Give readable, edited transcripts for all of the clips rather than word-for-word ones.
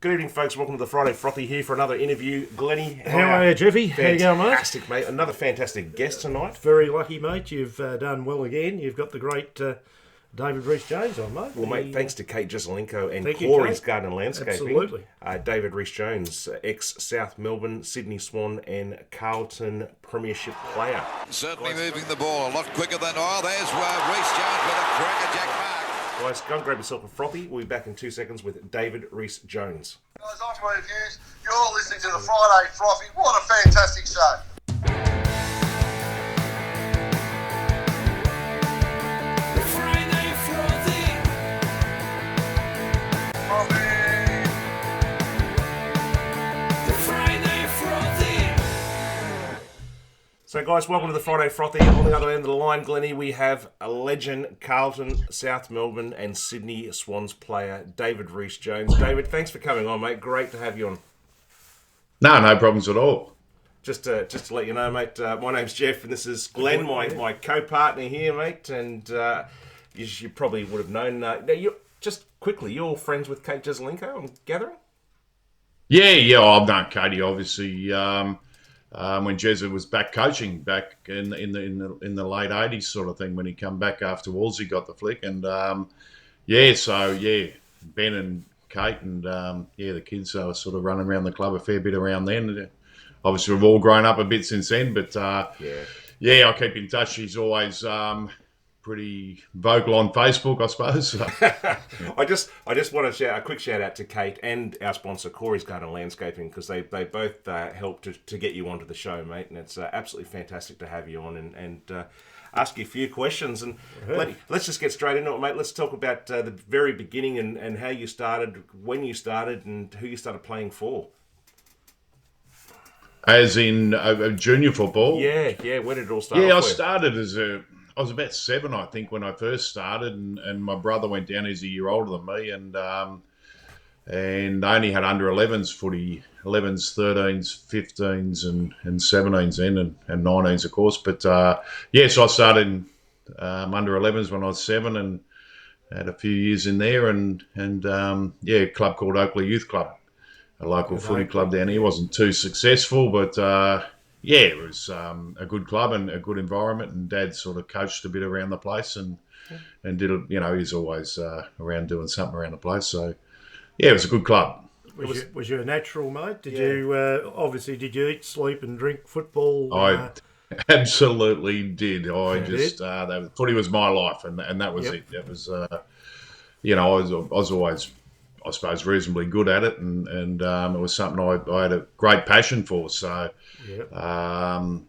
Good evening, folks. Welcome to the Friday Frothy here for another interview. Glennie, how are you, Jeffy? How you going, mate? Fantastic, mate. Another fantastic guest tonight. Very lucky, mate. You've done well again. You've got the great David Rhys Jones on, mate. Well, mate, thanks to Kate Jesselenko and Corey's Garden and Landscaping. Absolutely. David Rhys Jones, ex-South Melbourne, Sydney Swan and Carlton Premiership player. Certainly moving the ball a lot quicker than... Oh, there's Rhys Jones with a crackerjack mark. Guys, go and grab yourself a frothy. We'll be back in 2 seconds with David Rhys Jones. Guys, on to my reviews. You're listening to the Friday Frothy. What a fantastic show. The Friday Frothy. The Friday Frothy. So, guys, welcome to the Friday Frothy. On the other end of the line, Glennie, we have a legend, Carlton, South Melbourne and Sydney Swans player, David Rhys Jones. David, thanks for coming on, mate. Great to have you on. No problems at all. Just to let you know, mate, my name's Jeff and this is Glenn, my co-partner here, mate. And you probably would have known. Now, you're friends with Kate Jesselenko, I'm gathering? Yeah, I've known Katie, obviously, when Jezza was back coaching back in the late 80s sort of thing, when he come back after Wolsey got the flick. And, Ben and Kate and, the kids are sort of running around the club a fair bit around then. Obviously, we've all grown up a bit since then, but, I keep in touch. She's always pretty vocal on Facebook, I suppose. So. I just want to shout a quick shout out to Kate and our sponsor Corey's Garden and Landscaping, because they both helped to get you onto the show, mate, and it's absolutely fantastic to have you on and ask you a few questions. And let's just get straight into it, mate. Let's talk about the very beginning and how you started, when you started, and who you started playing for. As in junior football? Yeah. Where did it all start? Yeah, I started I was about 7, I think, when I first started, and my brother went down. He's a year older than me, and I only had under 11s footy, 11s, 13s, 15s, and 17s then, and 19s, of course. But so I started under 11s when I was 7, and had a few years in there, and a club called Oakleigh Youth Club, a local footy club down here. Wasn't too successful, but it was a good club and a good environment, and Dad sort of coached a bit around the place and did it. He's always around doing something around the place. So, it was a good club. Was you a natural, mate? Did you eat, sleep and drink football? I absolutely did. Footy was my life, and that was it. That was, I was always, I suppose, reasonably good at it, and it was something I had a great passion for. So, I'd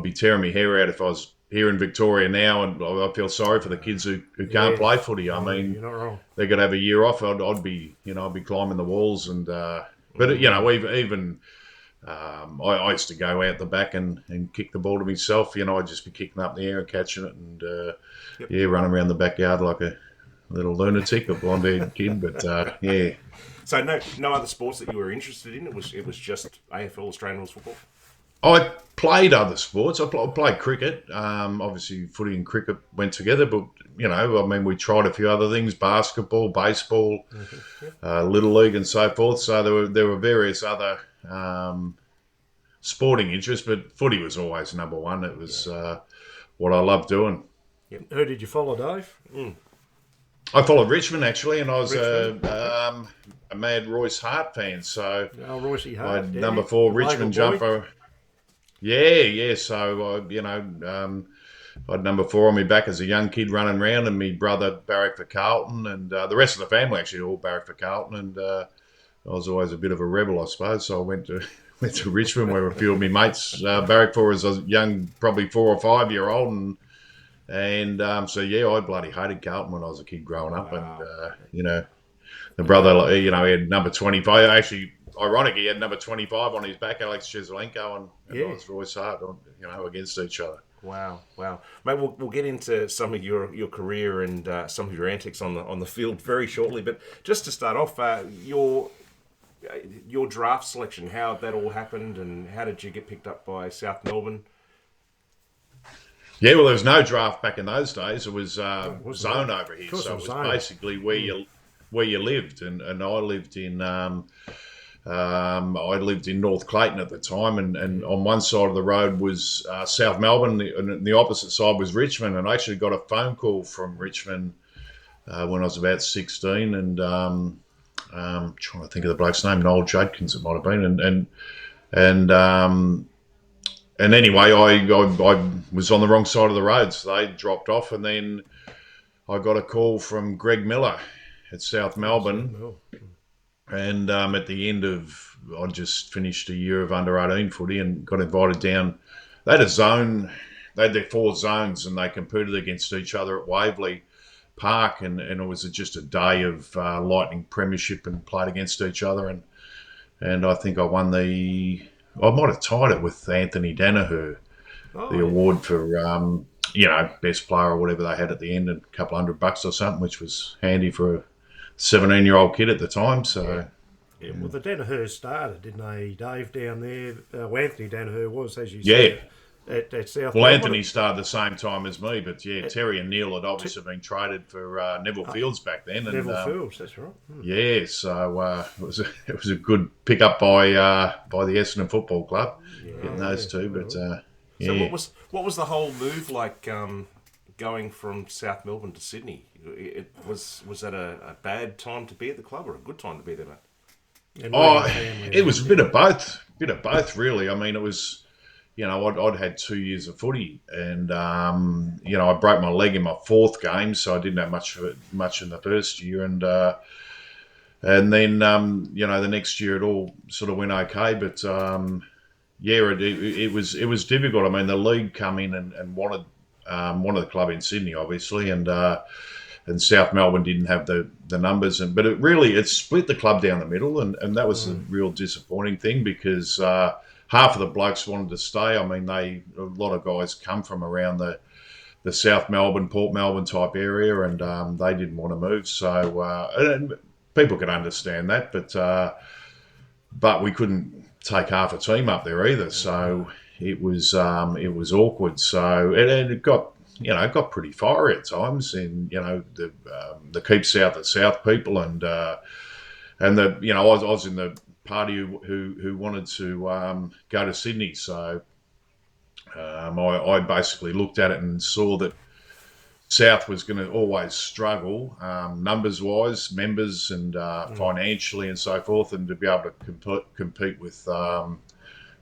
be tearing my hair out if I was here in Victoria now, and I feel sorry for the kids who can't play footy. I mean, you're not wrong. They're going to have a year off. I'd be climbing the walls, and I used to go out the back and kick the ball to myself. I'd just be kicking up in the air and catching it, and running around the backyard like a little lunatic, a blonde-haired kid. But So no other sports that you were interested in. It was just AFL, Australian rules football. I played other sports. I played cricket. Obviously, footy and cricket went together, but we tried a few other things: basketball, baseball, little league, and so forth. So there were various other sporting interests, but footy was always number one. It was what I loved doing. Yep. Who did you follow, Dave? I followed Richmond, actually, and I was a mad Royce Hart fan. So Royce Hart, number 4 Richmond jumper. Yeah. So I had number 4 on my back as a young kid running around, and my brother barracked for Carlton, and the rest of the family actually all barracked for Carlton. And I was always a bit of a rebel, I suppose. So I went to Richmond, where a few of my mates barracked for as a young, probably 4 or 5 year old, and I bloody hated Carlton when I was a kid growing up. Wow. And the brother, he had number 25. Actually, ironically, he had number 25 on his back, Alex Jesselenko, and I was Royce Hart, against each other. Wow, mate. We'll get into some of your career and some of your antics on the field very shortly. But just to start off, your draft selection, how that all happened, and how did you get picked up by South Melbourne? Yeah, well, there was no draft back in those days. It was zone over here, so it was basically where where you lived, and I lived in North Clayton at the time, and on one side of the road was South Melbourne, and the opposite side was Richmond. And I actually got a phone call from Richmond when I was about 16, and trying to think of the bloke's name, Noel Judkins it might have been, and anyway, I was on the wrong side of the road, so they dropped off, and then I got a call from Greg Miller at South Melbourne, and at the end of, I just finished a year of under-18 footy and got invited down. They had a zone, they had their 4 zones, and they competed against each other at Waverley Park, and it was just a day of Lightning Premiership and played against each other, and I think I won I might have tied it with Anthony Danaher, the award for, best player or whatever they had at the end, and a couple $100 or something, which was handy for a 17-year-old kid at the time. So, yeah, well, the Danaher started, didn't they, Dave, down there? Anthony Danaher was, as you said, at South. Well, Anthony started the same time as me, but Terry and Neil had obviously been traded for Neville Fields back then. And, Neville Fields, that's right. Yeah, so it was a good pick up by the Essendon Football Club, getting those two. But So what was the whole move like? Going from South Melbourne to Sydney, was that a bad time to be at the club or a good time to be there, mate? It was a bit of both, really. I mean, it was. I'd had 2 years of footy, and I broke my leg in my 4th game, so I didn't have much in the first year, and then the next year it all sort of went okay, but it was difficult. I mean, the league come in and wanted the club in Sydney, obviously, and South Melbourne didn't have the numbers, but it split the club down the middle, and that was the real disappointing thing, because half of the blokes wanted to stay. I mean, a lot of guys come from around the South Melbourne, Port Melbourne type area, and they didn't want to move. So and people could understand that, but we couldn't take half a team up there either. So it was awkward. So it got pretty fiery at times, and the Keep South people, and I was in the party who wanted to go to Sydney. So I basically looked at it and saw that South was going to always struggle numbers-wise, members and financially and so forth, and to be able to compete with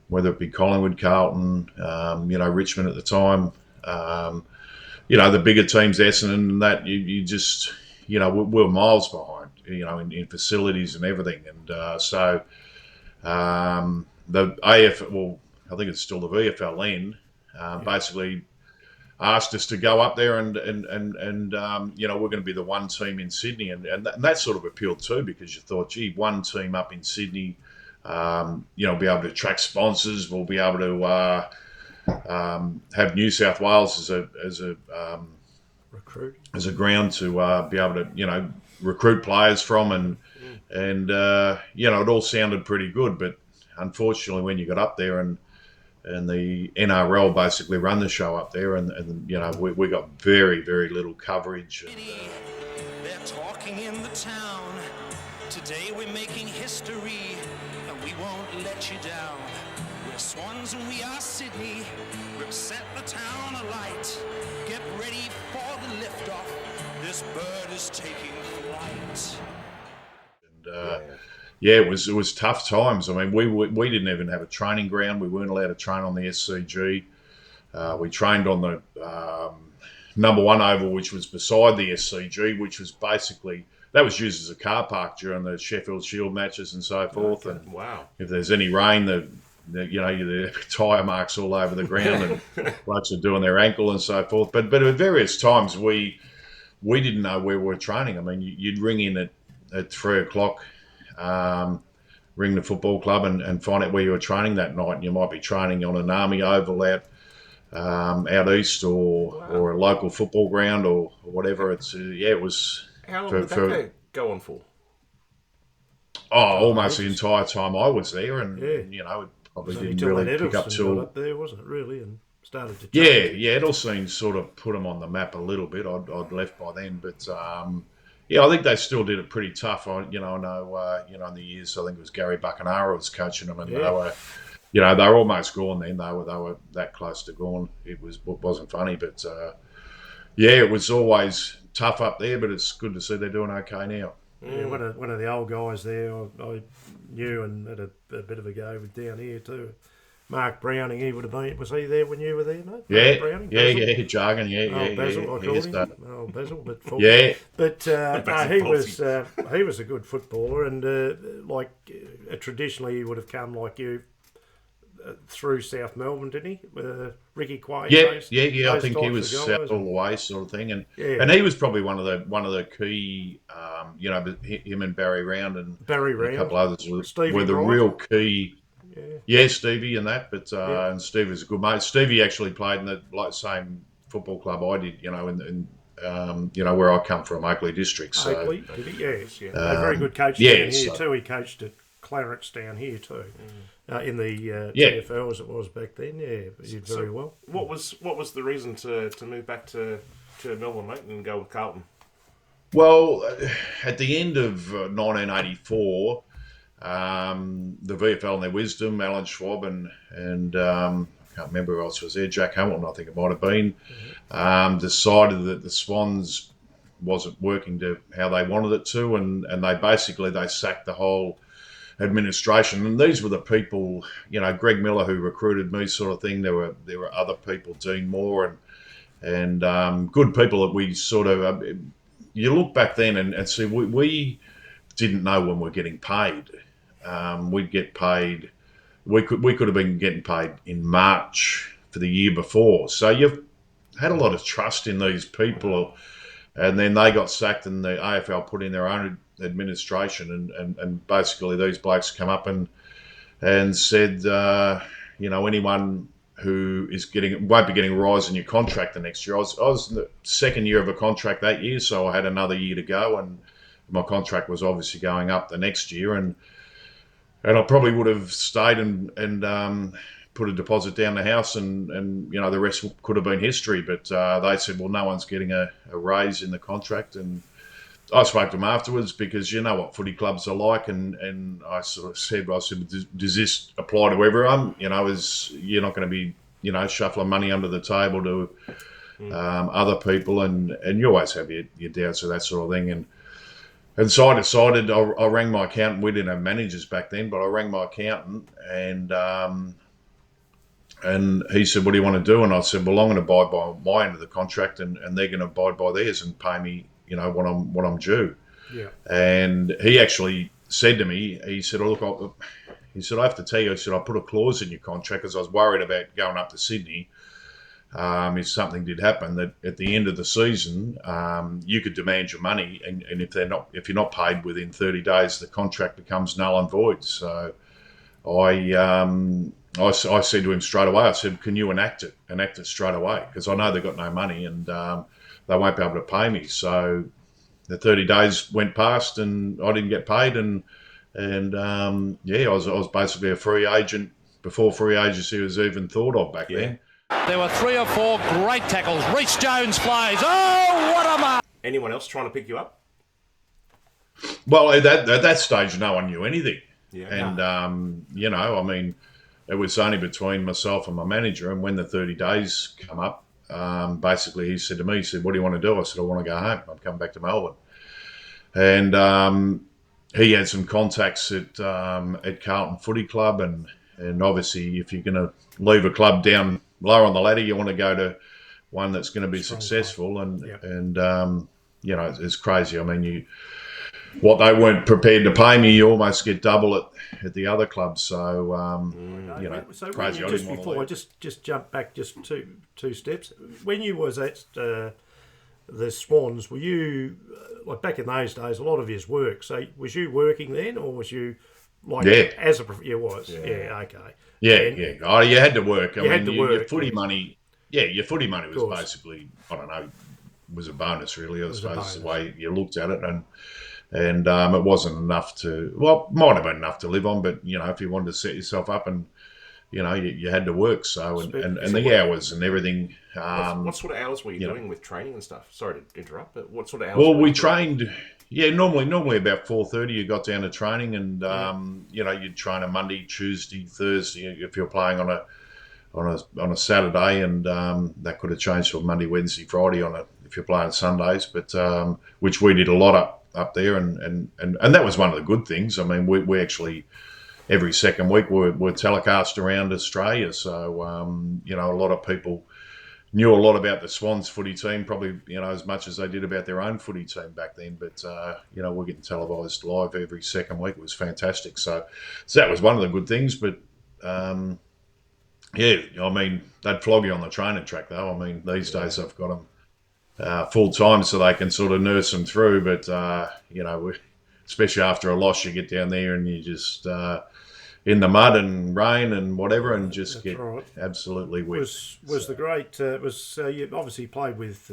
whether it be Collingwood, Carlton, Richmond at the time, the bigger teams, Essendon, and that, you just, we're miles behind, in facilities and everything. And so the AFL, well, I think it's still the VFLN, basically asked us to go up there and we're going to be the one team in Sydney. And that sort of appealed too, because you thought, gee, one team up in Sydney, be able to attract sponsors, we'll be able to have New South Wales as a recruit, as a ground to be able to recruit players from, and it all sounded pretty good. But unfortunately, when you got up there and the NRL basically run the show up there, and we got very, very little coverage. They're talking in the town. Today we're making history, and we won't let you down. We're Swans and we are Sydney. We've set the town alight. Get ready for the liftoff. This bird is taking flight. And it was tough times. I mean, we didn't even have a training ground. We weren't allowed to train on the SCG. We trained on the number 1 oval, which was beside the SCG, which was basically, that was used as a car park during the Sheffield Shield matches and so forth. Okay. And Wow. if there's any rain, the tyre marks all over the ground, and blokes are doing their ankle and so forth. But at various times we didn't know where we were training. I mean, you'd ring in at 3 o'clock, ring the football club and find out where you were training that night. And you might be training on an army oval out east, or a local football ground, or whatever. It's it was. How long did that go on for? Almost the entire time I was there, and it probably didn't really pick up till up there, wasn't it? Really, and started to change. Yeah, it all seemed sort of put them on the map a little bit. I'd left by then, but Yeah, I think they still did it pretty tough. I know, in the years, I think it was Gary Buckenara was coaching them, and they were, they were almost gone then. They were that close to gone. It wasn't funny, but it was always tough up there. But it's good to see they're doing okay now. Yeah, one of the old guys there I knew and had a bit of a go with down here too. Mark Browning, he would have been. Was he there when you were there, mate? Yeah, Mark Browning, Basil? jargon, Basil, I called him. Basil, but full. Yeah. But he was a good footballer, and traditionally he would have come like you through South Melbourne, didn't he? Ricky Quay. I think he was South all the way, sort of thing, and he was probably one of the key, him and Barry Round and a couple others were the real key. Yeah, Stevie and that, but and Stevie was a good mate. Stevie actually played in the same football club I did, where I come from, Oakleigh District. So, Oakleigh, did he? Yes, a very good coach down here too. He coached at Clarence down here too, in the AFL as it was back then. Yeah, he did very well. What was the reason to move back to Melbourne, mate, and go with Carlton? Well, at the end of 1984. The VFL in their wisdom, Alan Schwab and I can't remember who else was there, Jack Hamilton, I think it might have been, decided that the Swans wasn't working to how they wanted it to, and they sacked the whole administration. And these were the people, Greg Miller, who recruited me, sort of thing. There were other people, Dean Moore, and good people that we sort of. You look back then and see we didn't know when we're getting paid. We'd get paid. We could have been getting paid in March for the year before. So you've had a lot of trust in these people, and then they got sacked, and the AFL put in their own administration, and basically these blokes come up and said, anyone who won't be getting a rise in your contract the next year. I was in the second year of a contract that year, so I had another year to go, and my contract was obviously going up the next year, and I probably would have stayed and put a deposit down the house, and the rest could have been history. But they said, well, no one's getting a raise in the contract, and I spoke to them afterwards, because you know what footy clubs are like, and I sort of said, does this apply to everyone? You're not going to be shuffling money under the table to other people, and you always have your doubts of that sort of thing, And so I decided, I rang my accountant. We didn't have managers back then, but I rang my accountant, and he said, what do you want to do? And I said, well, I'm going to abide by my end of the contract, and they're going to abide by theirs and pay me, what I'm due. Yeah. And he actually said to me, he said, I have to tell you, I put a clause in your contract because I was worried about going up to Sydney. If something did happen, that at the end of the season, you could demand your money, and if you're not paid within 30 days, the contract becomes null and void. So I said to him straight away, I said, can you enact it straight away? Because I know they've got no money, and they won't be able to pay me. So the 30 days went past, and I didn't get paid, and I was basically a free agent before free agency was even thought of back then. There were 3 or 4 great tackles. Rhys Jones plays. Oh, what a mark! Anyone else trying to pick you up? Well, at that stage, no one knew anything. Yeah. And, it was only between myself and my manager. And when the 30 days come up, basically he said to me, what do you want to do? I said, I want to go home. I'm coming back to Melbourne. And he had some contacts at Carlton Footy Club. And obviously, if you're going to leave a club down lower on the ladder, you want to go to one that's going to be successful, and it's crazy. I mean, what they weren't prepared to pay me, you almost get double at the other clubs. So so crazy. I just jump back just two steps. When you was at the Swans, were you like back in those days? A lot of his work. So was you working then, or was you as a you was? Yeah, okay. Yeah. Oh, you had to work. I mean, your footy money. Yeah, your footy money was basically, I don't know, was a bonus really. I suppose the way you looked at it, and it wasn't enough to. Well, it might have been enough to live on, but if you wanted to set yourself up, and you had to work. So and the hours and everything. What sort of hours were you doing with training and stuff? Sorry to interrupt, but what sort of hours? Well, we trained. normally about 4:30 you got down to training, and you'd train a Monday, Tuesday, Thursday if you're playing on a Saturday, and that could have changed to a Monday, Wednesday, Friday if you're playing Sundays, but which we did a lot up there, and that was one of the good things. I mean, we actually every second week we're telecast around Australia, so a lot of people knew a lot about the Swans footy team, probably as much as they did about their own footy team back then. But we're getting televised live every second week. It was fantastic. So that was one of the good things. But they'd flog you on the training track, though. I mean, these days I've got them full time, so they can sort of nurse them through. But especially after a loss, you get down there and you just in the mud and rain and whatever, and just get absolutely wet. Was the great you obviously played with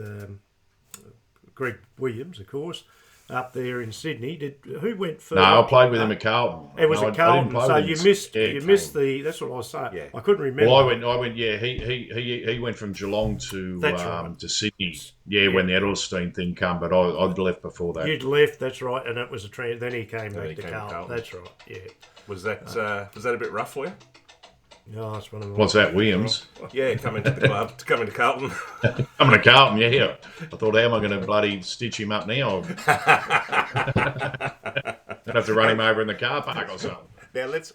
Greg Williams, of course, up there in Sydney. Who went first? No, I played with him at Carlton. It was at Carlton, so you missed the. That's what I was saying. Yeah. I couldn't remember. Well, I went. Yeah, he went from Geelong to to Sydney. Yeah, when the Edelstein thing came, but I'd left before that. You'd left. That's right, and it was a then he came back to Carlton. That's right. Yeah. Was that a bit rough for you? No, that's one of them. What's that, Williams? Yeah, coming to the club, coming to Carlton. Coming to Carlton, yeah. I thought, how am I going to bloody stitch him up now? I'd have to run him over in the car park or something. Now let's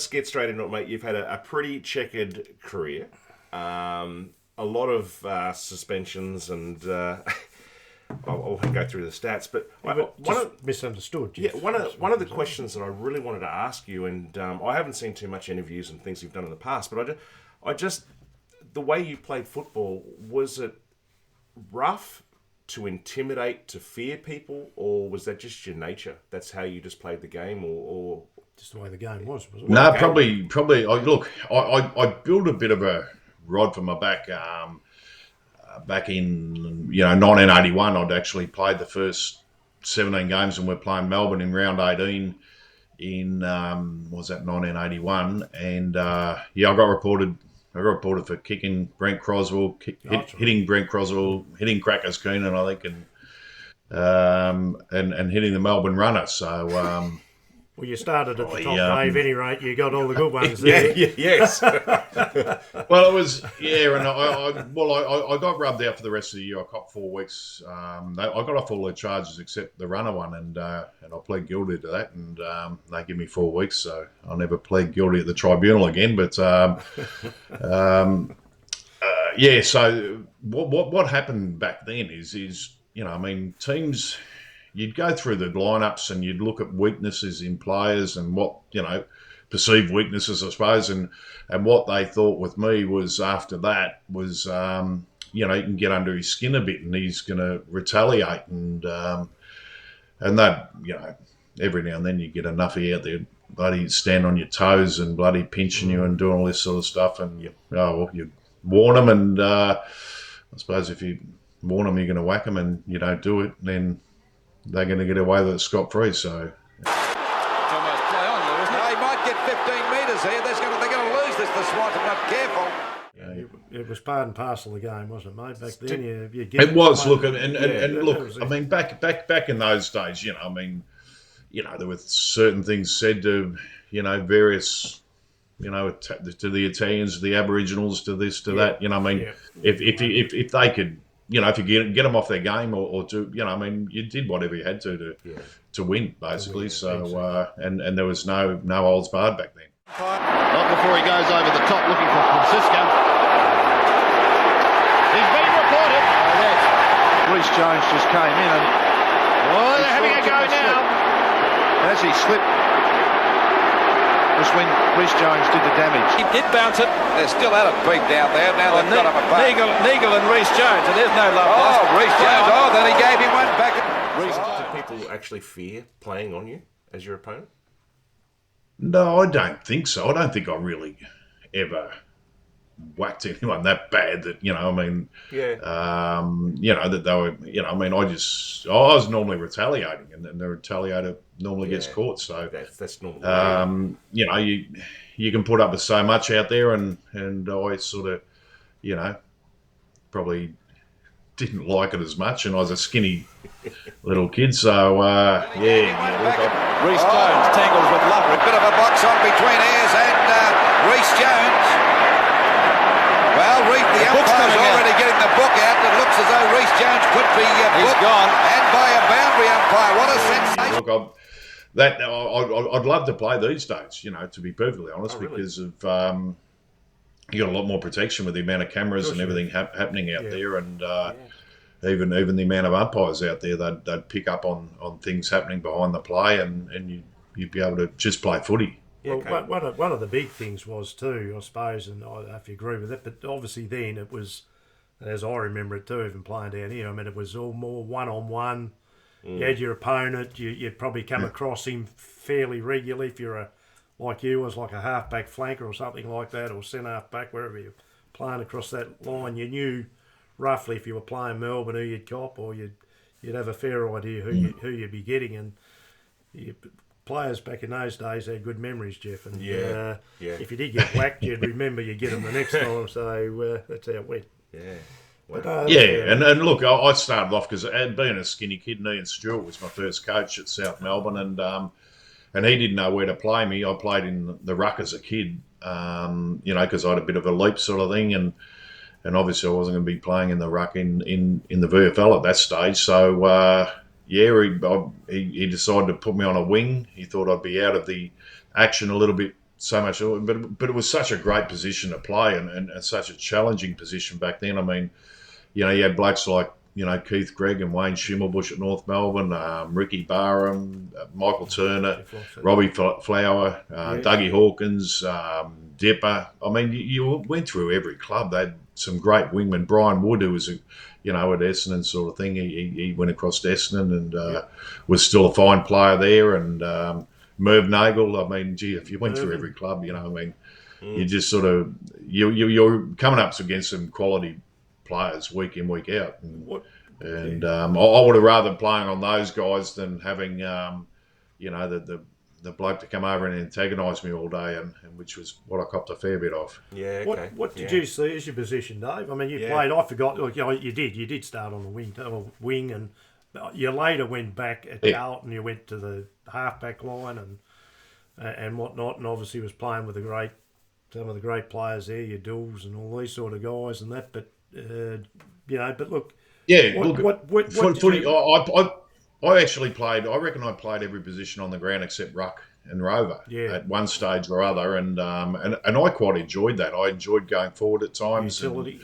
get straight into it, mate. You've had a pretty checkered career, a lot of suspensions, and I won't go through the stats, but misunderstood. Yeah, one of the questions that I really wanted to ask you, and I haven't seen too much interviews and things you've done in the past, but I just the way you played football, was it rough to intimidate, to fear people, or was that just your nature? That's how you just played the game, or just the way the game was it? No, probably. I built a bit of a rod for my back. Back in 1981, I'd actually played the first 17 games, and we're playing Melbourne in round 18 in 1981, and I got reported for kicking Brent Croswell, hitting Brent Croswell, hitting Crackers Keenan, I think, and hitting the Melbourne runner. So. Well, you started at the top, Dave. At any rate, you got all the good ones there. Yes. Well, it was, and I got rubbed out for the rest of the year. I copped 4 weeks. I got off all the charges except the runner one, and I pled guilty to that, and they give me 4 weeks, so I'll never plead guilty at the tribunal again. But so what happened back then is teams. You'd go through the lineups and you'd look at weaknesses in players and what, perceived weaknesses, I suppose. And what they thought with me was after that was, he can get under his skin a bit and he's going to retaliate. And that, every now and then you get a nuffy out there, bloody stand on your toes and bloody pinching you and doing all this sort of stuff. And you warn them. And I suppose if you warn them, you're going to whack them, and you don't do it, then they're going to get away with it scot-free, so. It's almost play on, Lewis. No, he might get 15 metres here. They're going to lose this, the Swans, if not careful. It was part and parcel of the game, wasn't it, mate? Back then, you it was. Look, and look. I mean, back in those days, there were certain things said to, various, to the Italians, to the Aboriginals, to this, to that. If they could. If you get them off their game or to, you did whatever you had to win, basically. So, and there was no holds barred back then. Not before he goes over the top looking for Francisco. He's been reported. Rhys Jones just came in and... Oh, they're having a go now. As he slipped, was when Rhys Jones did the damage. He did bounce it. They're still at it big down there. Now they've got him apart. Neagle and Rhys Jones, and there's no love lost. Rhys Jones. Oh, then he gave him one back. Did people actually fear playing on you as your opponent? No, I don't think so. I don't think I really ever whacked anyone that bad that, that they were, I was normally retaliating, and the retaliator normally gets caught. So that's normal. You can put up with so much out there, and I sort of, probably didn't like it as much, and I was a skinny little kid. So Rhys Jones tangles with Love. A bit of a box on between Ayres and Rhys Jones. Well, the umpire's already getting the book out. It looks as though Rhys Jones could be booked. He's gone. And by a boundary umpire. What a sensation. Look, I'd love to play these days, to be perfectly honest, because of you got a lot more protection with the amount of cameras and everything happening out there, and even the amount of umpires out there, they'd pick up on things happening behind the play, and you'd be able to just play footy. Well, one of the big things was too, I suppose, and I don't know if you agree with it, but obviously then it was, as I remember it too, even playing down here, I mean, it was all more one-on-one. You had your opponent, you'd probably come across him fairly regularly if you're like a half-back flanker or something like that, or centre-half-back, wherever you're playing across that line. You knew roughly if you were playing Melbourne who you'd cop, or you'd have a fair idea who you'd be getting. And players back in those days had good memories, Jeff. And if you did get whacked, you'd remember you'd get them the next time. So that's how it went. Yeah. But, and look, I started off because being a skinny kid, Ian Stewart was my first coach at South Melbourne, and he didn't know where to play me. I played in the ruck as a kid, because I had a bit of a leap sort of thing, and obviously I wasn't going to be playing in the ruck in the VFL at that stage. So he decided to put me on a wing. He thought I'd be out of the action a little bit. So much, but it was such a great position to play, and such a challenging position back then. I mean, you had blokes like Keith Gregg and Wayne Schimmelbusch at North Melbourne, Ricky Barham, Michael Turner, Robbie Flower, Dougie Hawkins, Dipper. I mean, you went through every club. They had some great wingmen. Brian Wood, who was at Essendon sort of thing. He went across to Essendon and was still a fine player there, and Merv Nagel. I mean, gee, if you went through every club, you just sort of you're coming up against some quality players week in, week out, and I would have rather playing on those guys than having the bloke to come over and antagonise me all day, and which was what I copped a fair bit of. Yeah. Okay. What did you see as your position, Dave? I mean, you played. I forgot. You did start on the wing, and you later went back at Carlton. You went to the halfback line and whatnot, and obviously was playing with some of the great players there, your Dulls and all these sort of guys and that. But but look, footy. I actually played. I reckon I played every position on the ground except ruck and rover at one stage or other, and I quite enjoyed that. I enjoyed going forward at times. Utility.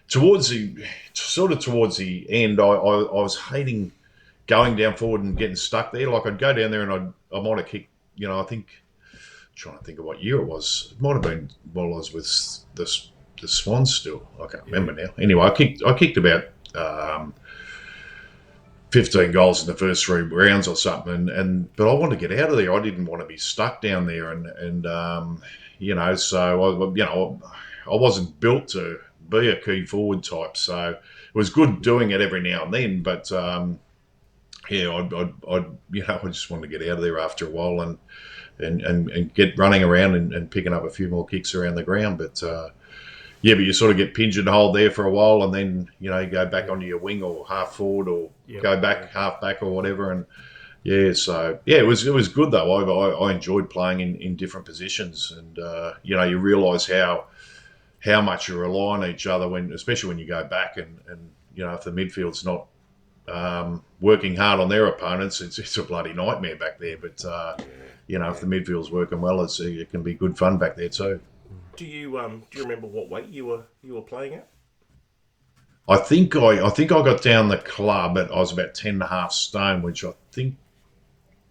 Towards the end, I was hating going down forward and getting stuck there. Like I'd go down there and I might have kicked. I think, trying to think of what year it was. It might have been while I was with the Swans still. I can't remember now. Anyway, I kicked about 15 goals in the first 3 rounds or something, but I wanted to get out of there. I didn't want to be stuck down there, and so I wasn't built to be a key forward type. So it was good doing it every now and then, but I just wanted to get out of there after a while and get running around and picking up a few more kicks around the ground. But but you sort of get pigeonholed there for a while, and then you go back onto your wing or half forward or go back half back or whatever. And it was good though. I enjoyed playing in different positions, and you realise how much you rely on each other especially when you go back and if the midfield's not working hard on their opponents, it's a bloody nightmare back there. But if the midfield's working well, it can be good fun back there too. Do you remember what weight you were playing at? I think I got down the club I was about 10.5 stone, which I think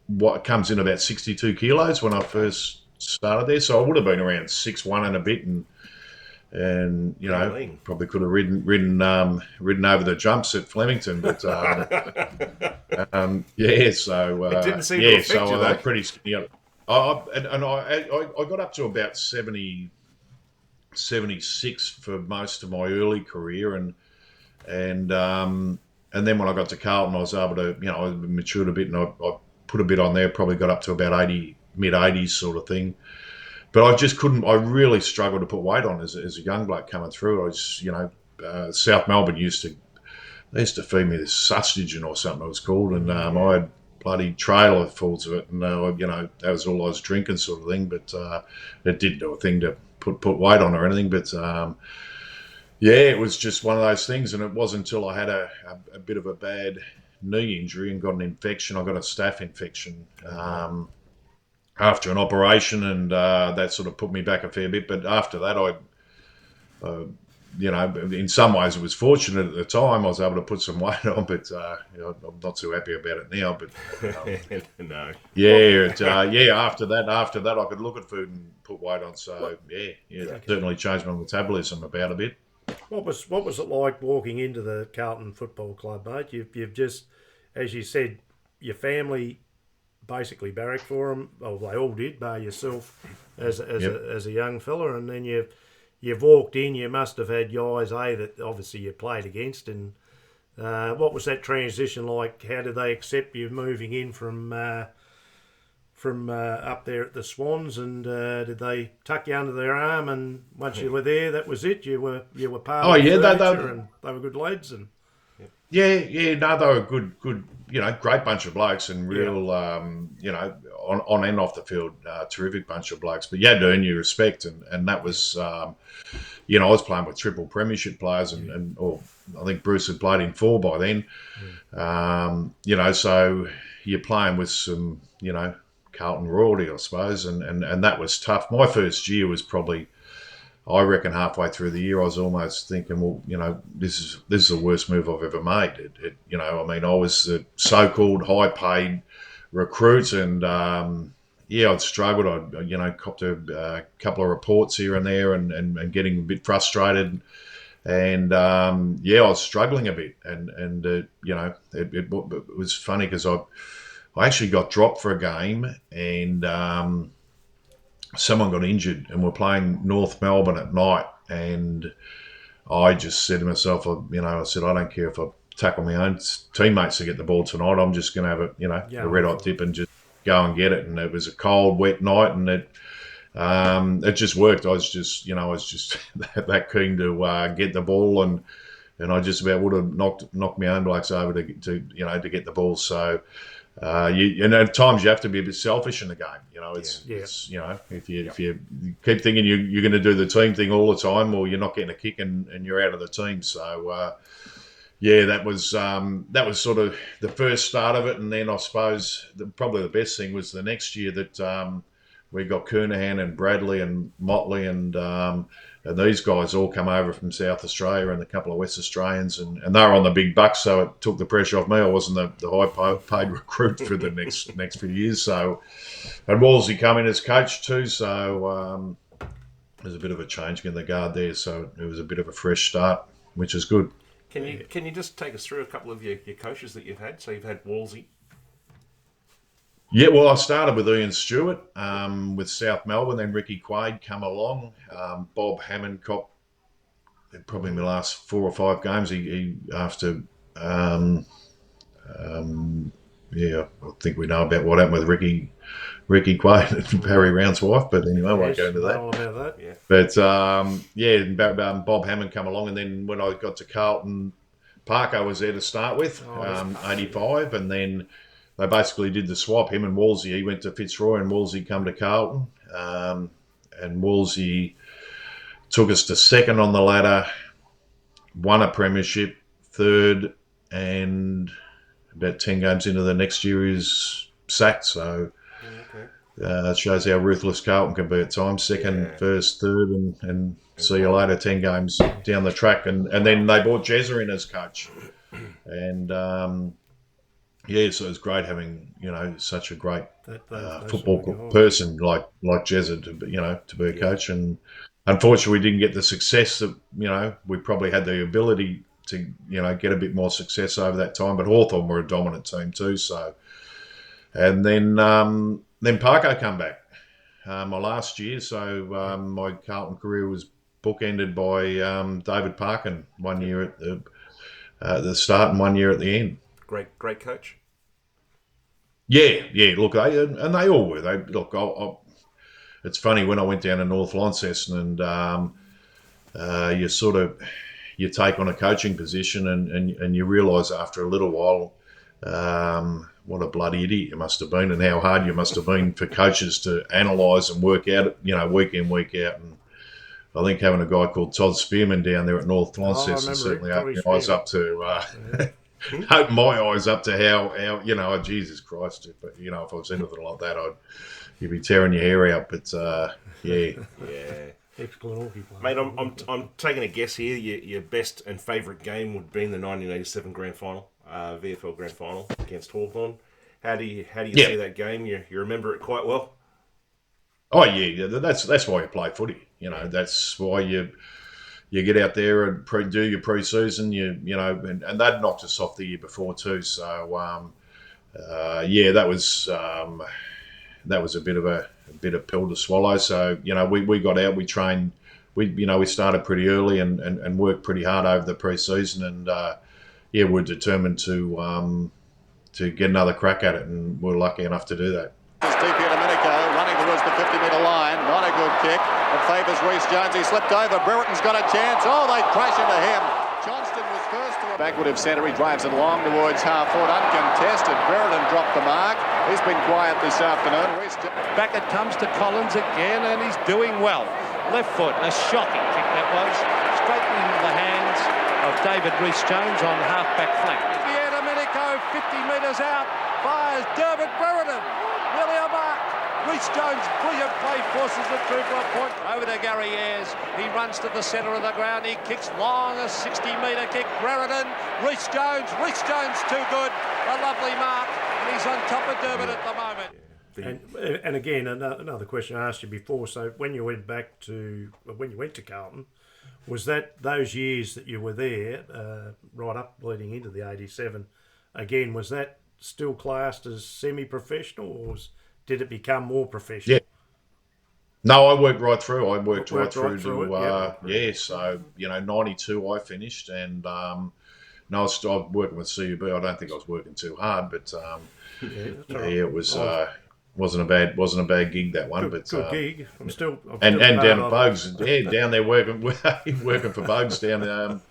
what comes in about 62 kilos when I first started there. So I would have been around 6'1" and a bit, and probably could have ridden over the jumps at Flemington, but it didn't seem to affect you, though. Pretty skinny. I got up to about 76 for most of my early career, and then when I got to Carlton, I was able to I matured a bit, and I put a bit on there. Probably got up to about 80, mid-80s sort of thing. But I just couldn't. I really struggled to put weight on as a young bloke coming through. I was South Melbourne used to feed me this sausage or something it was called, and I had bloody trailer fulls of it, and that was all I was drinking, sort of thing. But it didn't do a thing to put weight on or anything. But it was just one of those things, and it wasn't until I had a bit of a bad knee injury and got an infection. I got a staph infection after an operation, and that sort of put me back a fair bit. But after that, in some ways it was fortunate at the time. I was able to put some weight on, but I'm not too happy about it now. But no. After that, I could look at food and put weight on. So it certainly changed my metabolism about a bit. What was it like walking into the Carlton Football Club, mate? You've just, as you said, your family basically barracked for them. Well, they all did, bar yourself as a young fella, and then you've walked in. You must have had guys that obviously you played against, and what was that transition like? How did they accept you moving in from up there at the Swans, and did they tuck you under their arm, and once you were there, that was it? You were part of the furniture, and they were good lads, and they were good, great bunch of blokes, and real, on and off the field, terrific bunch of blokes. But you had to earn your respect, and that was, I was playing with triple premiership players, or I think Bruce had played in 4 by then, so you're playing with some, Carlton royalty, I suppose, and that was tough. My first year was probably, I reckon, halfway through the year, I was almost thinking, well, this is the worst move I've ever made. I was the so-called high-paid recruit, and I'd struggled. I'd copped a couple of reports here and there, and getting a bit frustrated, and I was struggling a bit, and it was funny because I actually got dropped for a game, and someone got injured, and we're playing North Melbourne at night, and I just said to myself, I said, I don't care if I tackle my own teammates to get the ball tonight. I'm just going to have a red hot dip and just go and get it. And it was a cold, wet night, and it just worked. I was just that keen to get the ball, and I just about would have knocked my own blokes over to get the ball. So. At times you have to be a bit selfish in the game. It's if you keep thinking you're going to do the team thing all the time, or you're not getting a kick and you're out of the team. So that was sort of the first start of it, and then I suppose probably the best thing was the next year that we got Kernahan and Bradley and Motley and these guys all come over from South Australia, and a couple of West Australians, and they were on the big bucks, so it took the pressure off me. I wasn't the high-paid recruit for the next few years. So, and Wolsey come in as coach too, so there's a bit of a change in the guard there. So it was a bit of a fresh start, which is good. Can you just take us through a couple of your coaches that you've had? So you've had Wolsey. Yeah, well, I started with Ian Stewart with South Melbourne, then Ricky Quaid come along. Bob Hammond copped probably in the last 4 or 5 games. He after, I think we know about what happened with Ricky Quaid and Barry Round's wife, but anyway, I won't go into that. All about that, yeah. But Bob Hammond come along, and then when I got to Carlton, Parker was there to start with, 85, and then they basically did the swap. Him and Wolsey, he went to Fitzroy, and Wolsey come to Carlton. And Wolsey took us to second on the ladder, won a premiership, third, and about 10 games into the next year he's sacked. So it shows how ruthless Carlton can be at times. Second, first, third, and see you later, 10 games down the track. And then they brought Jezza in as coach. And so it was great having such a great football person like Jezza to be a coach. And unfortunately, we didn't get the success that we probably had the ability to get a bit more success over that time. But Hawthorn were a dominant team too. So, and then Parko come back my last year. So my Carlton career was bookended by David Parkin, 1 year at the start and 1 year at the end. Great coach. Yeah. Look, they all were. It's funny when I went down to North Launceston, and you take on a coaching position, and you realise after a little while what a bloody idiot you must have been, and how hard you must have been for coaches to analyse and work out, week in, week out. And I think having a guy called Todd Spearman down there at North Launceston certainly opened my eyes up to opened my eyes up to how Jesus Christ, if I was anything like that, you'd be tearing your hair out. But yeah. Excellent hockey player. Mate, I'm taking a guess here. Your best and favourite game would be in the 1987 Grand Final, VFL Grand Final against Hawthorn. How do you see that game? You remember it quite well? Oh yeah, that's why you play footy. That's why you get out there and do your pre-season. And they'd knocked us off the year before too. So that was a bit of pill to swallow. So we got out, we trained, we started pretty early and worked pretty hard over the pre-season, and we're determined to get another crack at it, and we're lucky enough to do that. Running towards the 50-metre line, not a good kick. It favours Rhys Jones. He slipped over. Brereton's got a chance. Oh, they crash into him. Johnston was first to backward of centre. He drives it long towards half forward, uncontested. Brereton dropped the mark. He's been quiet this afternoon. Back it comes to Collins again, and he's doing well. Left foot, a shocking kick that was. Straight into the hands of David Rhys Jones on half-back flank. Domenico, 50 metres out, fires Dermot Brereton. Nearly a mark. Rhys Jones, brilliant play, forces it through for a point. Over to Gary Ayres. He runs to the centre of the ground. He kicks long, a 60-metre kick. Brereton, Rhys Jones too good. A lovely mark. And he's on top of Dermot at the moment. And again, another question I asked you before. So when you went to Carlton, was that those years that you were there, right up leading into the 87? Again, was that still classed as semi-professional, or did it become more professional? Yeah. No, I worked right through. I worked right through to So 92 I finished, and I was working with CUB. I don't think I was working too hard, but it was. Wasn't a bad gig, that one. Good gig. I'm still down at Bugs. Down there working for Bugs down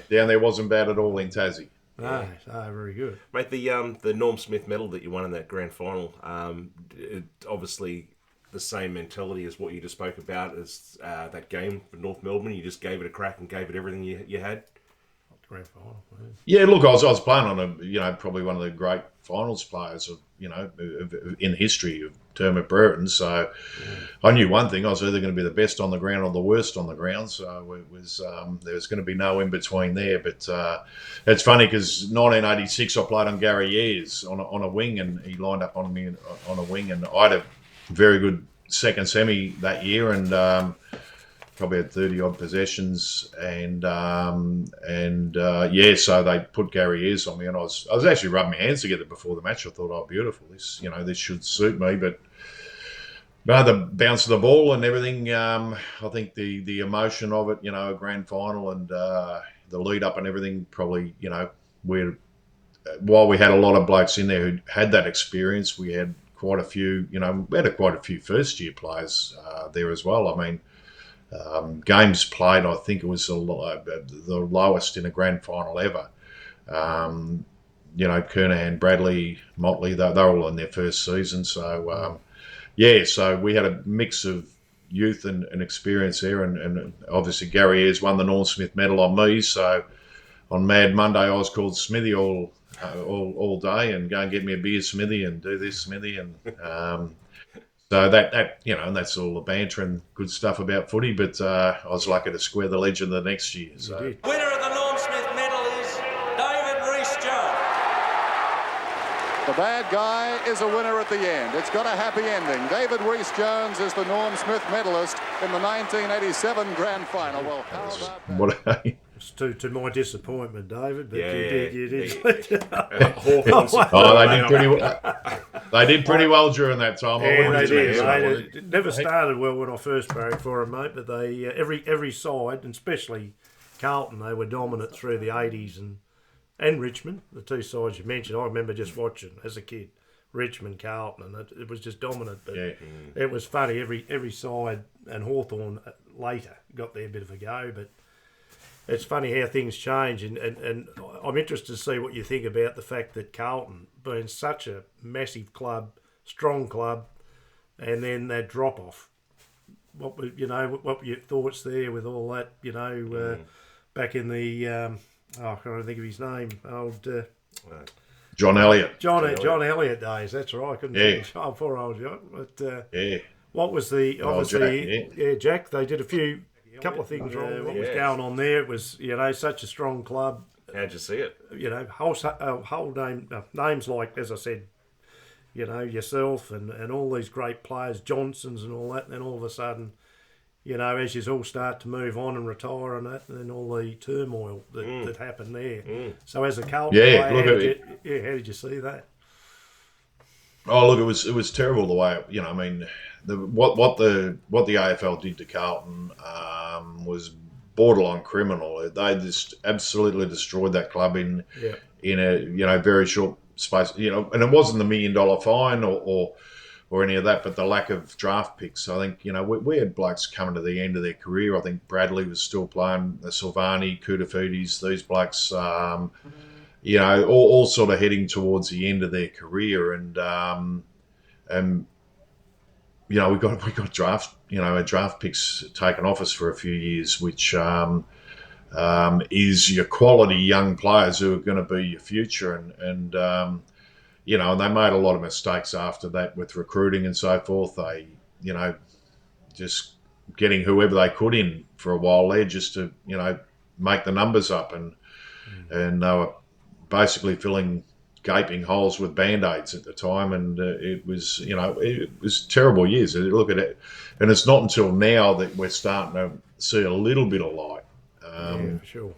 there wasn't bad at all in Tassie. Very good. Mate, the Norm Smith medal that you won in that grand final, obviously the same mentality as what you just spoke about as that game for North Melbourne. You just gave it a crack and gave it everything you had. Grand final. Yeah, look, I was playing on probably one of the great finals players in history of Dermot Brereton. So I knew one thing: I was either going to be the best on the ground or the worst on the ground. So it was there was going to be no in between there. But it's funny because 1986 I played on Gary Ayres on a wing, and he lined up on me on a wing, and I had a very good second semi that year, and probably had 30-odd possessions, and so they put Gary Ayres on me, and I was actually rubbing my hands together before the match. I thought, oh, beautiful, this should suit me, but the bounce of the ball and everything, I think the emotion of it, a grand final and the lead up and everything, probably, while we had a lot of blokes in there who had that experience, we had quite a few, quite a few first-year players there as well. I mean, games played, I think it was the lowest in a grand final ever. Kernahan, Bradley, Motley, they're all in their first season. So, so we had a mix of youth and experience there. And obviously Gary Ayres won the Norm Smith medal on me. So on Mad Monday, I was called Smithy all day, and go and get me a beer, Smithy, and do this, Smithy. And so that and that's all the banter and good stuff about footy. But I was lucky to square the legend the next year. So. Winner of the Norm Smith medal is David Rhys Jones. The bad guy is a winner at the end. It's got a happy ending. David Rhys Jones is the Norm Smith medalist in the 1987 grand final. Well, how about that? It's to my disappointment, David, but you did. They did pretty well. They did pretty well during that time. They did. It never started well when I first barracked for them, mate. But they every side, and especially Carlton, they were dominant through the 80s and Richmond, the two sides you mentioned. I remember just watching as a kid, Richmond, Carlton, and it was just dominant. But it was funny. Every side, and Hawthorn later got their bit of a go, but. it's funny how things change, and I'm interested to see what you think about the fact that Carlton, being such a massive club, strong club, and then that drop off. What were your thoughts there with all that? Back in the I can't think of his name. John Elliott. John Elliott days. That's right. I couldn't think of before I was young. But what was the obviously Jack? They did a couple of things wrong. What was going on there? It was such a strong club. How'd you see it? Whole names like, as I said, yourself and all these great players, Johnsons and all that. And then all of a sudden, as you all start to move on and retire and that, and then all the turmoil that happened there. So as a Carlton player, how did you see that? Oh, look, it was terrible the way what the AFL did to Carlton was borderline criminal. They just absolutely destroyed that club in a very short space. And it wasn't the $1 million fine or any of that, but the lack of draft picks. I think we had blokes coming to the end of their career. I think Bradley was still playing, Silvani, Kudafidis, these blokes. All sort of heading towards the end of their career, and we got draft picks taken off us for a few years, which is your quality young players who are going to be your future, and they made a lot of mistakes after that with recruiting and so forth. They just getting whoever they could in for a while there just to make the numbers up, and they were basically filling gaping holes with Band-Aids at the time, and it was terrible years. Look at it, and it's not until now that we're starting to see a little bit of light. For sure.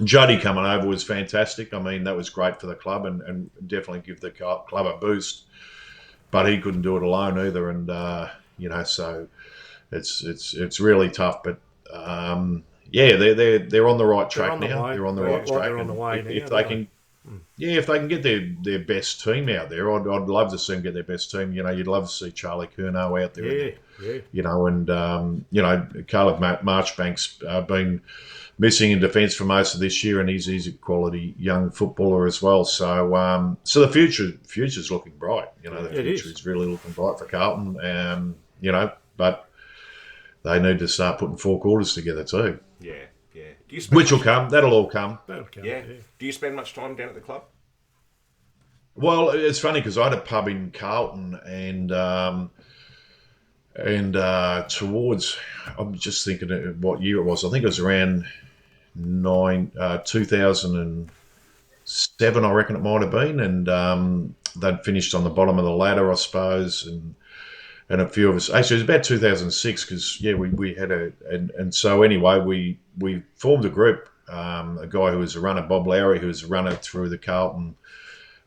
Juddy coming over was fantastic. I mean, that was great for the club and definitely give the club a boost, but he couldn't do it alone either, and so it's really tough, but they're on the right track now. They're on the right track. They're on the way now, if they can. Yeah, if they can get their best team out there, I'd love to see them get their best team. You'd love to see Charlie Curnow out there. Caleb Marchbank's been missing in defence for most of this year, and he's a quality young footballer as well. So, the future's looking bright. The future is really looking bright for Carlton. But they need to start putting four quarters together too. Yeah. Which will come. That'll all come. Yeah. Do you spend much time down at the club? Well, it's funny because I had a pub in Carlton, and towards, I'm just thinking of what year it was. I think it was around 2007, I reckon it might have been, and they'd finished on the bottom of the ladder, I suppose, and a few of us. Actually, it was about 2006 because we had and so anyway we formed a group. A guy who was a runner, Bob Lowry, who was a runner through the Carlton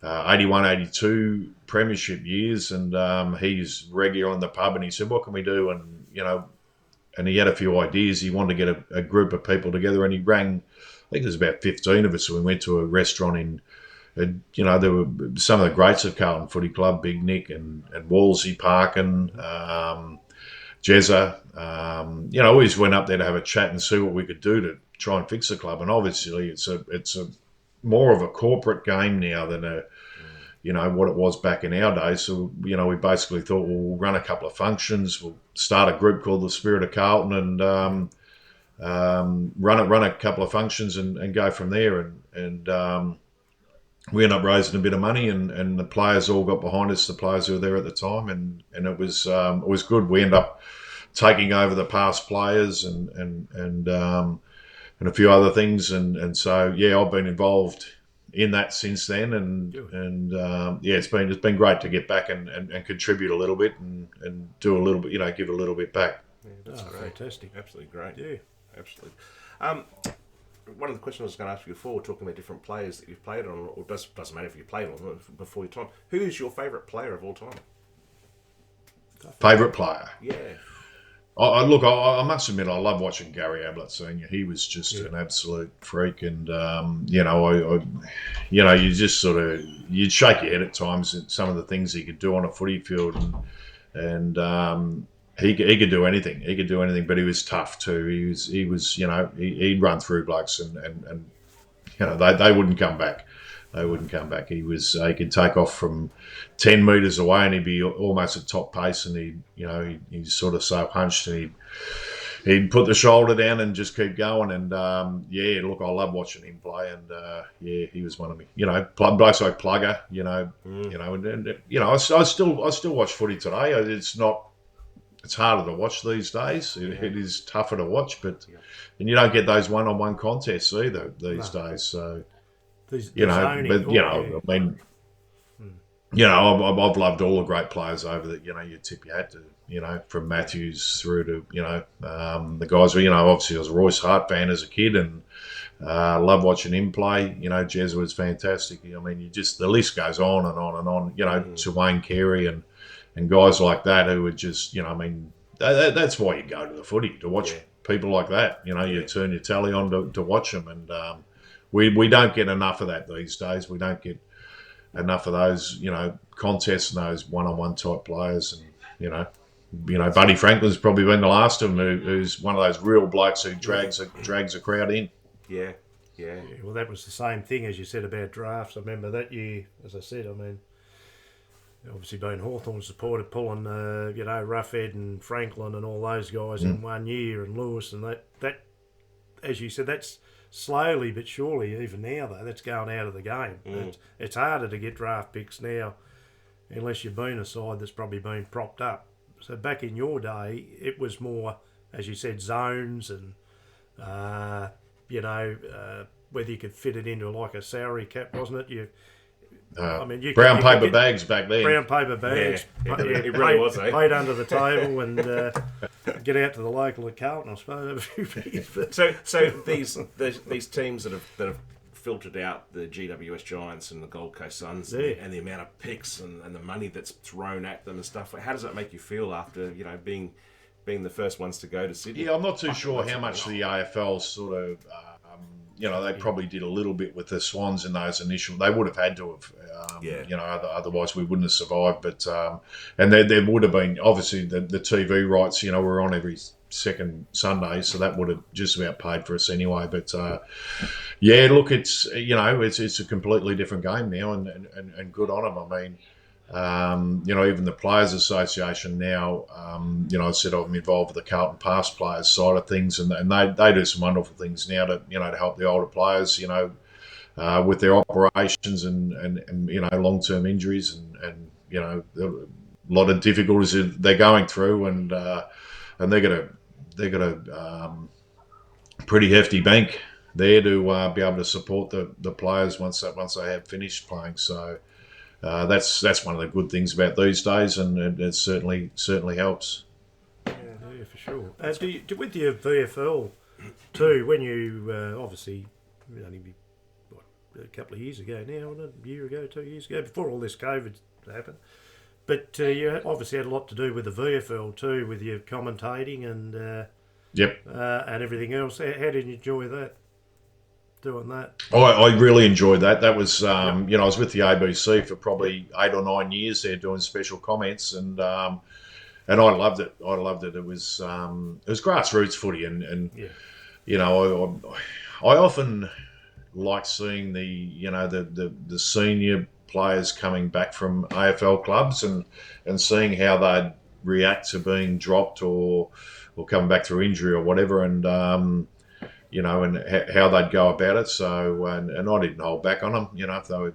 81-82 premiership years, and he's regular in the pub, and he said, what can we do? And and he had a few ideas. He wanted to get a group of people together, and he rang, I think there's about 15 of us, and we went to a restaurant in there were some of the greats of Carlton Footy Club, Big Nick and Wolsey Parkin, Jezza. We always went up there to have a chat and see what we could do to try and fix the club. And obviously, it's a more of a corporate game now than what it was back in our days. So we basically thought, well, we'll run a couple of functions. We'll start a group called the Spirit of Carlton and run a couple of functions and go from there. And we ended up raising a bit of money, and the players all got behind us, the players who were there at the time, and it was good. We ended up taking over the past players and a few other things, and so I've been involved in that since then, and it's been great to get back and contribute a little bit and do a little bit, give a little bit back. Yeah, that's great. Fantastic, absolutely great. Yeah, absolutely. One of the questions I was going to ask you before, talking about different players that you've played on, or doesn't matter if you played on them before your time. Who is your favourite player of all time? Favourite player? Yeah. I must admit, I love watching Gary Ablett Senior. He was just an absolute freak, and you just you'd shake your head at times at some of the things he could do on a footy field, and he could do anything. He could do anything, but he was tough too. He was he'd run through blokes and they wouldn't come back. They wouldn't come back. He could take off from 10 metres away and he'd be almost at top pace, and he's sort of so hunched, and he'd put the shoulder down and just keep going. And look, I love watching him play. And he was one of me. Blokes like Plugger. I still watch footy today. It's harder to watch these days. It is tougher to watch, and you don't get those one-on-one contests either these days. So I've loved all the great players over that. You tip your hat to. From Matthews through to the guys. Obviously I was a Royce Hart fan as a kid, and love watching him play. Jez was fantastic. The list goes on and on and on. To Wayne Carey and guys like that who are just, that's why you go to the footy, to watch people like that. You turn your telly on to watch them, and we don't get enough of that these days. We don't get enough of those, contests and those one-on-one type players, and Buddy Franklin's probably been the last of them, who's one of those real blokes who drags a crowd in. Yeah. Well, that was the same thing as you said about drafts. I remember that year, as I said. Obviously being Hawthorn supporter, pulling Roughhead and Franklin and all those guys in 1 year, and Lewis, and that as you said, that's slowly but surely, even now though, that's going out of the game. It's harder to get draft picks now, unless you've been a side that's probably been propped up. So back in your day, it was more, as you said, zones and whether you could fit it into like a salary cap, wasn't it? Brown paper bags back then. Brown paper bags. It really was, eh? Paid under the table and get out to the local at Carlton, I suppose. So these teams that have filtered out the GWS Giants and the Gold Coast Suns and the amount of picks and the money that's thrown at them and stuff, how does that make you feel after being the first ones to go to Sydney? Yeah, I'm not too sure how much the AFL sort of they probably did a little bit with the Swans in those initial. They would have had to have, otherwise we wouldn't have survived. But and there would have been obviously the TV rights. Were on every second Sunday, so that would have just about paid for us anyway. But look, it's it's a completely different game now, and good on them. Even the Players Association now, I said I'm involved with the Carlton past players side of things, and they do some wonderful things now to help the older players, with their operations and long-term injuries and a lot of difficulties that they're going through, and they got a pretty hefty bank there to be able to support the players once they have finished playing. So. That's one of the good things about these days, and it certainly helps. Yeah, for sure. With your VFL too, when you obviously only a couple of years ago now, a year ago, 2 years ago, before all this COVID happened, but you obviously had a lot to do with the VFL too, with your commentating and and everything else. How did you enjoy that? Doing that? I really enjoyed that. That was, I was with the ABC for probably 8 or 9 years there doing special comments, and I loved it. It was grassroots footy, and I often like seeing the senior players coming back from AFL clubs and seeing how they'd react to being dropped or coming back through injury or whatever, and and how they'd go about it. So, and I didn't hold back on them.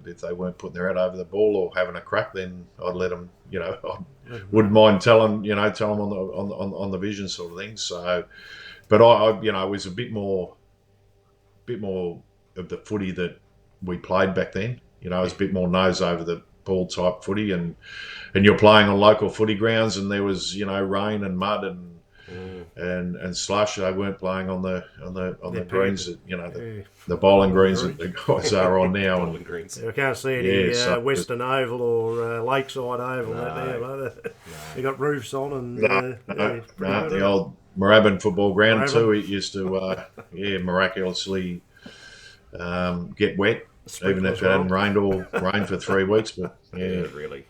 If they weren't putting their head over the ball or having a crack, then I'd let them. I wouldn't mind telling them on the vision sort of thing. So, but I was a bit more of the footy that we played back then. It was a bit more nose over the ball type footy, and you're playing on local footy grounds, and there was rain and mud and slush. They weren't playing on the greens that the bowling greens that the guys are on now. And greens. I can't see any Western Oval or Lakeside Oval now. They got roofs on and the old Moorabbin football ground too. It used to miraculously get wet, even if it hadn't rained for 3 weeks. But really.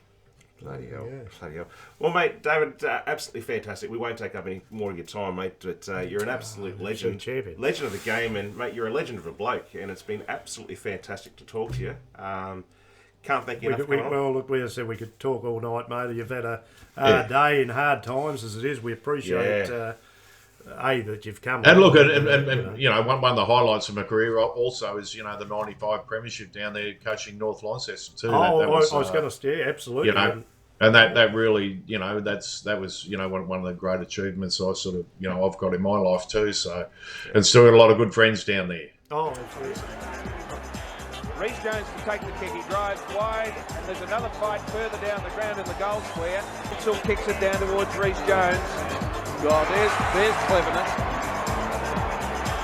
Bloody hell. Bloody hell. Well, mate, David, absolutely fantastic. We won't take up any more of your time, mate, but you're an absolute legend. Champion. Legend of the game, and, mate, you're a legend of a bloke, and it's been absolutely fantastic to talk to you. Can't thank you enough for coming on. Well, look, we said we could talk all night, mate. You've had a hard day and hard times as it is. We appreciate that you've come. And look, and you know, one of the highlights of my career also is, you know, the '95 premiership down there coaching North Launceston too. I was going to say, absolutely. You know, and that really, you know, that was, you know, one of the great achievements I sort of, you know, I've got in my life too. So, and still got a lot of good friends down there. Oh, absolutely. Rhys Jones to take the kick. He drives wide, and there's another fight further down the ground in the goal square. Still kicks it down towards Rhys Jones. God, there's cleverness.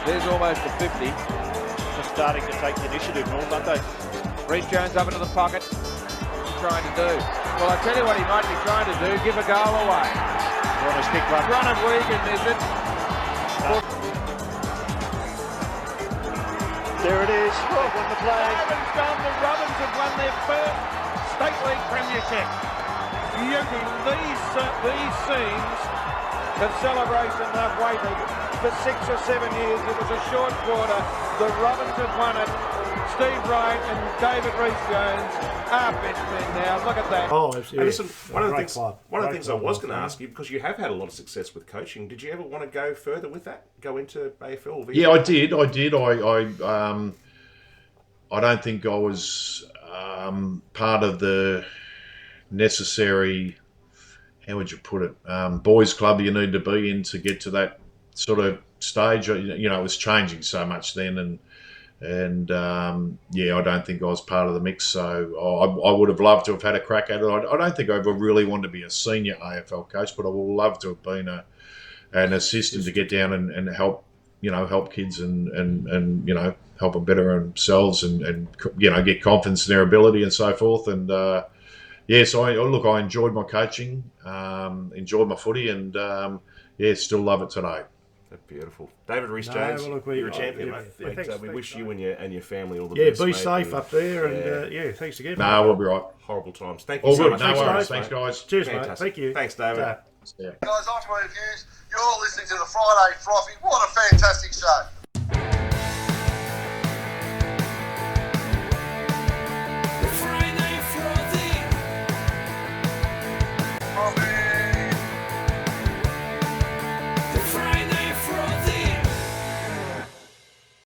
There's almost a 50. They're starting to take the initiative, Norm, aren't they? Rhys Jones up into the pocket. What's he trying to do? Well, I tell you what he might be trying to do, give a goal away. We're on a stick run. Run of Wigan, is it? There it is. They've won the flag. The Robins have won their first State League premiership. Beauty. These scenes of celebration they've waited for 6 or 7 years. It was a short quarter. The Robins have won it. Steve Wright and David Rhys Jones are best men now. Look at that. Oh, absolutely. Listen, one of the things I was going to ask you, because you have had a lot of success with coaching, did you ever want to go further with that? Go into AFL? Yeah, I did. I don't think I was part of the necessary, how would you put it, boys club you need to be in to get to that sort of stage. You know, it was changing so much then, and I don't think I was part of the mix. So I would have loved to have had a crack at it. I don't think I ever really wanted to be a senior AFL coach, but I would love to have been an assistant to get down and help, you know, help kids and you know, help them better themselves and you know, get confidence in their ability and so forth. And so I enjoyed my coaching, enjoyed my footy, and still love it today. That's beautiful. David Rhys Jones, you're a champion, mate. Thanks, we wish you and your family all the best. Be safe up there, and thanks again. No, we'll be right. Horrible times. Thank you so much. No worries. Thanks, guys. Cheers, mate. Thank you. Thanks, David. Guys, after my reviews, you're listening to the Friday Frothy.